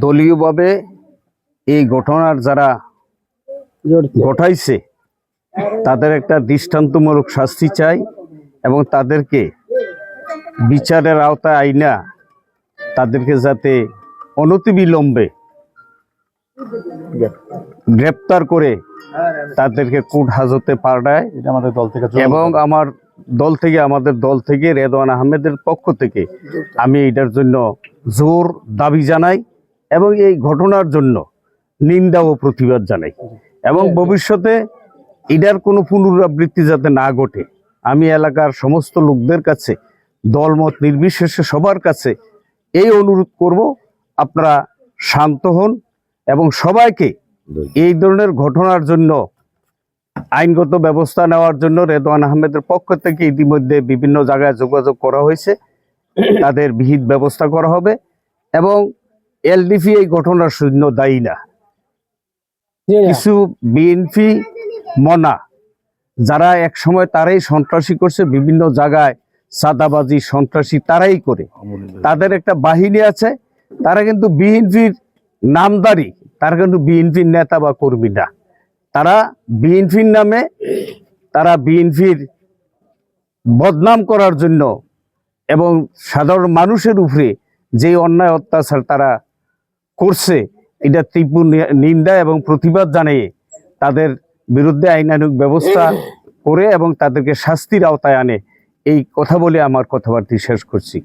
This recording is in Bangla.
দলীয়ভাবে এই ঘটনার যারা ঘটাইছে তাদের একটা দৃষ্টান্তমূলক শাস্তি চাই এবং তাদেরকে বিচারের আওতায় আইনা তাদেরকে যাতে অনতিবিলম্বে গ্রেপ্তার করে তাদেরকে কোর্ট হাজতে পাঠায় আমাদের দল থেকে এবং আমাদের দল থেকে রেদওয়ান আহমেদের পক্ষ থেকে আমি এটার জন্য জোর দাবি জানাই এবং এই ঘটনার জন্য নিন্দা ও প্রতিবাদ জানাই এবং ভবিষ্যতে এটার কোনো পুনরাবৃত্তি যাতে না ঘটে আমি এলাকার সমস্ত লোকদের কাছে দলমত নির্বিশেষে সবার কাছে এই অনুরোধ করব, আপনারা শান্ত হন এবং সবাইকে এই ধরনের ঘটনার জন্য আইনগত ব্যবস্থা নেওয়ার জন্য রেদওয়ান আহমেদের পক্ষ থেকে ইতিমধ্যে বিভিন্ন জায়গায় যোগাযোগ করা হয়েছে, তাদের বিহিত ব্যবস্থা করা হবে এবং এলডিপি এই ঘটনার জন্য দায়ী না। কিছু বিএনপি মনা যারা এক সময় তারাই সন্ত্রাসী করছে, বিভিন্ন জায়গায় সাদাবাজি সন্ত্রাসী তারাই করে, তাদের একটা বাহিনী আছে, তারা কিন্তু বিএনপির নামদারি, তারা কিন্তু বিএনপির নেতা বা কর্মী না। তারা বিএনপির নামে তারা বিএনপির বদনাম করার জন্য এবং সাধারণ মানুষের উপরে যে অন্যায় অত্যাচার তারা করছে এটা তীব্র নিন্দা এবং প্রতিবাদ জানিয়ে তাদের বিরুদ্ধে আইনানুগ ব্যবস্থা করে এবং তাদেরকে শাস্তির আওতায় আনে এই কথা বলে আমার কথাবার্তা শেষ করছি।